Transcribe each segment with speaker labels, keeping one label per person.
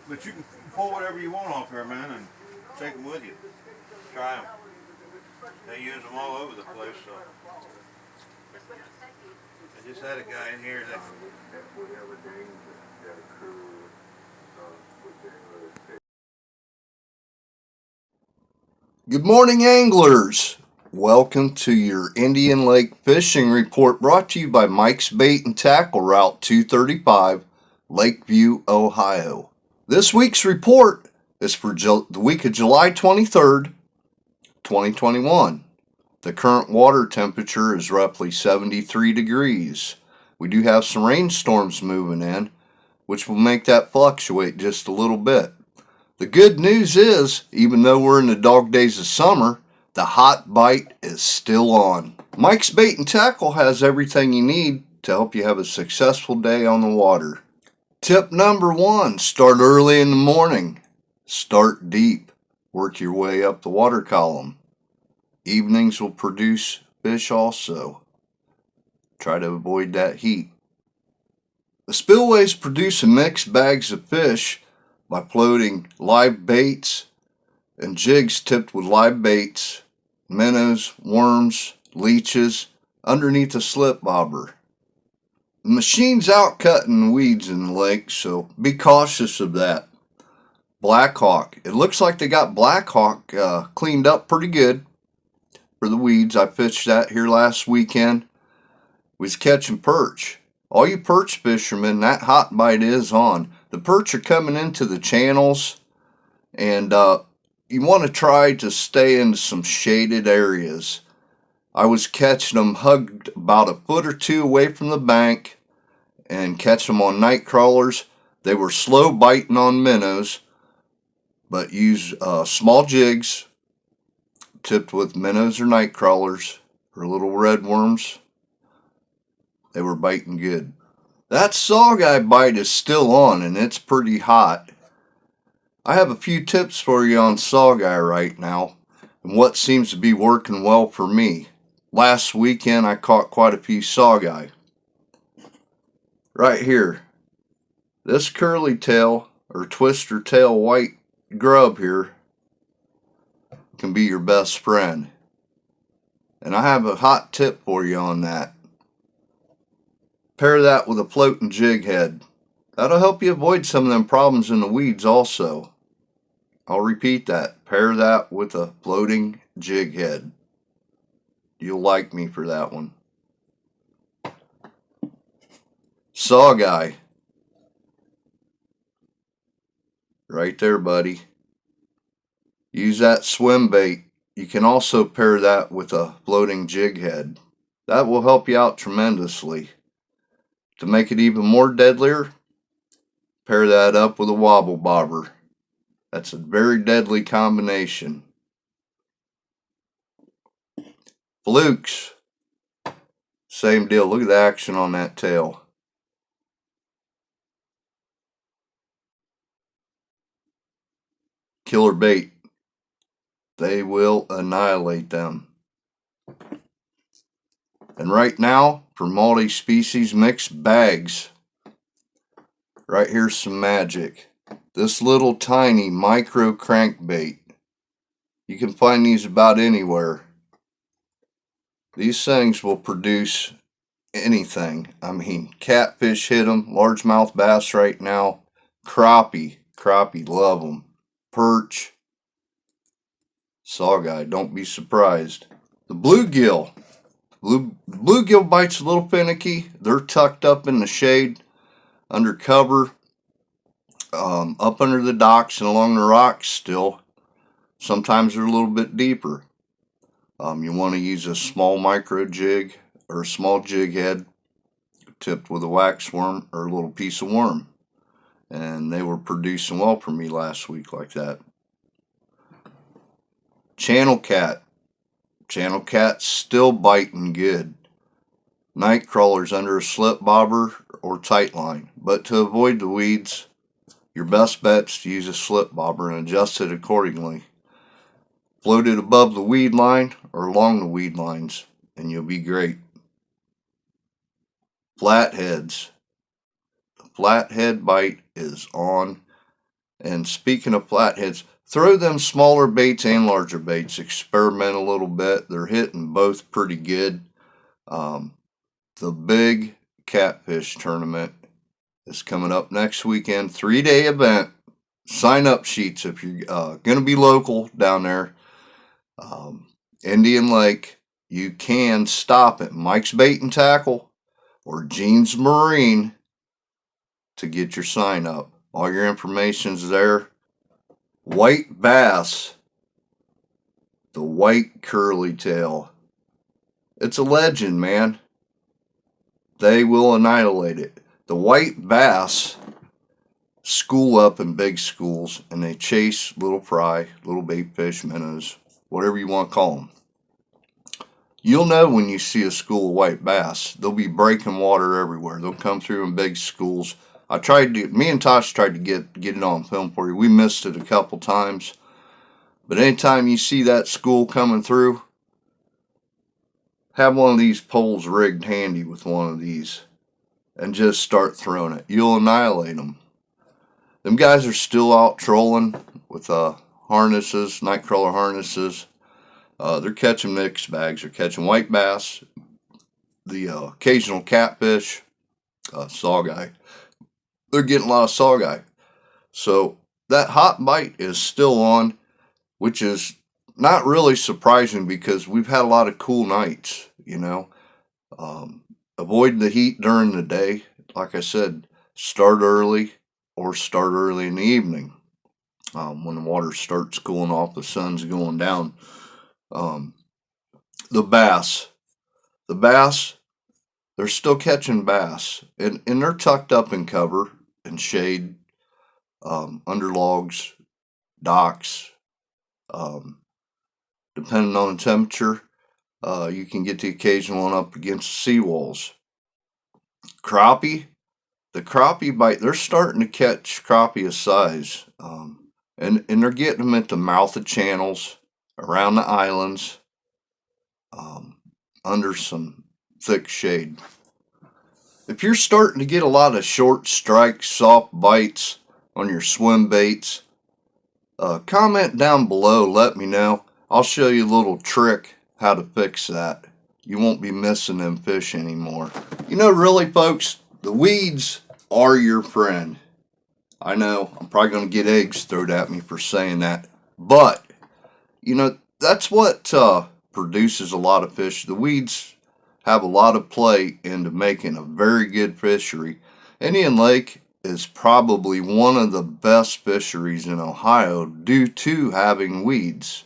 Speaker 1: But you can pull whatever you want off there, man, and take them with you. Try them. They use them all over the place. So I just had a guy in here that.
Speaker 2: Good morning, anglers. Welcome to your Indian Lake Fishing Report brought to you by Mike's Bait and Tackle, Route 235, Lakeview, Ohio. This week's report is for the week of July 23rd, 2021. The current water temperature is roughly 73 degrees. We do have some rainstorms moving in, which will make that fluctuate just a little bit. The good news is, even though we're in the dog days of summer, the hot bite is still on. Mike's Bait and Tackle has everything you need to help you have a successful day on the water. Tip number 1, start early in the morning. Start deep. Work your way up the water column. Evenings will produce fish also. Try to avoid that heat. The spillways produce mixed bags of fish by floating live baits and jigs tipped with live baits, minnows, worms, leeches underneath a slip bobber. The machine's out cutting weeds in the lake, so be cautious of that. Blackhawk. It looks like they got Blackhawk cleaned up pretty good for the weeds. I fished that here last weekend. Was catching perch. All you perch fishermen, that hot bite is on. The perch are coming into the channels, and you want to try to stay in some shaded areas. I was catching them hugged about a foot or two away from the bank and catch them on night crawlers. They were slow biting on minnows, but use small jigs tipped with minnows or night crawlers or little red worms. They were biting good. That saugeye bite is still on, and it's pretty hot. I have a few tips for you on saugeye right now and what seems to be working well for me. Last weekend I caught quite a few saugeye. Right here, this curly tail or twister tail white grub here can be your best friend. And I have a hot tip for you on that. Pair that with a floating jig head. That'll help you avoid some of them problems in the weeds also. I'll repeat that. Pair that with a floating jig head. You'll like me for that one. Saugeye. Right there, buddy. Use that swim bait. You can also pair that with a floating jig head. That will help you out tremendously. To make it even more deadlier, pair that up with a wobble bobber. That's a very deadly combination. Flukes. Same deal. Look at the action on that tail. Killer bait. They will annihilate them. And right now, for multi-species mixed bags, right here's some magic. This little tiny micro crankbait. You can find these about anywhere. These things will produce anything. I mean, catfish hit them, largemouth bass right now, crappie, love them, perch, saugeye, don't be surprised. The bluegill. Bluegill bites a little finicky. They're tucked up in the shade, under cover, up under the docks and along the rocks still. Sometimes they're a little bit deeper. You want to use a small micro jig or a small jig head tipped with a wax worm or a little piece of worm. And they were producing well for me last week like that. Channel cat. Channel cat's still biting good. Night crawlers under a slip bobber or tight line. But to avoid the weeds, your best bet's to use a slip bobber and adjust it accordingly. Float it above the weed line or along the weed lines, and you'll be great. Flatheads. The flathead bite is on. And speaking of flatheads, throw them smaller baits and larger baits. Experiment a little bit. They're hitting both pretty good. The big catfish tournament is coming up next weekend. 3-day event. Sign up sheets if you're going to be local down there. Indian Lake. You can stop at Mike's Bait and Tackle or Gene's Marine to get your sign up. All your information's there. White bass. The white curly tail. It's a legend, man. They will annihilate it. The white bass school up in big schools and they chase little fry, little bait fish, minnows, whatever you want to call them. You'll know when you see a school of white bass. They'll be breaking water everywhere. They'll come through in big schools. Me and Tosh tried to get it on film for you. We missed it a couple times. But anytime you see that school coming through, have one of these poles rigged handy with one of these and just start throwing it. You'll annihilate them. Them guys are still out trolling with harnesses, nightcrawler harnesses. They're catching mixed bags. They're catching white bass, the occasional catfish, saugeye. They're getting a lot of saugeye. So that hot bite is still on, which is not really surprising because we've had a lot of cool nights, you know. Avoid the heat during the day. Like I said, start early or start early in the evening. When the water starts cooling off, the sun's going down. The bass, they're still catching bass, and they're tucked up in cover and shade, under logs, docks. Depending on the temperature, you can get the occasional one up against the seawalls. Crappie, the crappie bite, they're starting to catch crappie of size, and they're getting them at the mouth of channels, around the islands, under some thick shade. If you're starting to get a lot of short strikes, soft bites on your swim baits, comment down below, let me know. I'll show you a little trick how to fix that. You won't be missing them fish anymore. You know, really, folks, the weeds are your friend. I know, I'm probably going to get eggs thrown at me for saying that. But, you know, that's what produces a lot of fish. The weeds have a lot of play into making a very good fishery. Indian Lake is probably one of the best fisheries in Ohio due to having weeds.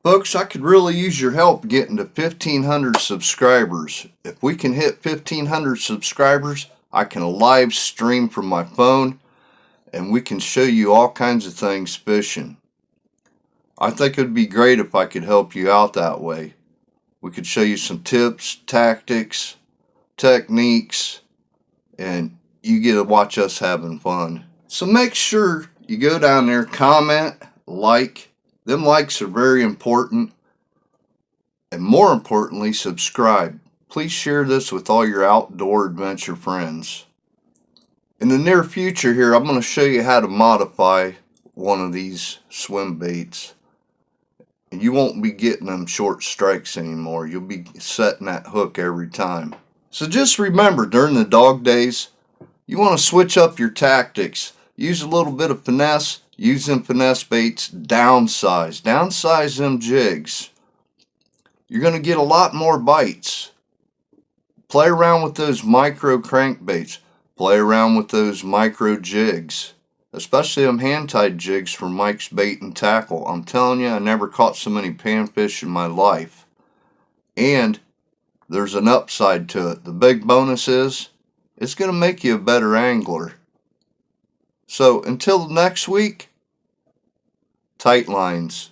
Speaker 2: Folks, I could really use your help getting to 1,500 subscribers. If we can hit 1,500 subscribers, I can live stream from my phone and we can show you all kinds of things fishing. I think it would be great if I could help you out that way. We could show you some tips, tactics, techniques, and you get to watch us having fun. So make sure you go down there, comment, like. Them likes are very important. And more importantly, subscribe. Please share this with all your outdoor adventure friends. In the near future here, I'm going to show you how to modify one of these swim baits. And you won't be getting them short strikes anymore. You'll be setting that hook every time. So just remember, during the dog days, you want to switch up your tactics. Use a little bit of finesse. Use them finesse baits. Downsize them jigs. You're going to get a lot more bites. Play around with those micro crankbaits. Play around with those micro jigs. Especially them hand-tied jigs from Mike's Bait and Tackle. I'm telling you, I never caught so many panfish in my life. And there's an upside to it. The big bonus is, it's going to make you a better angler. So until next week, tight lines.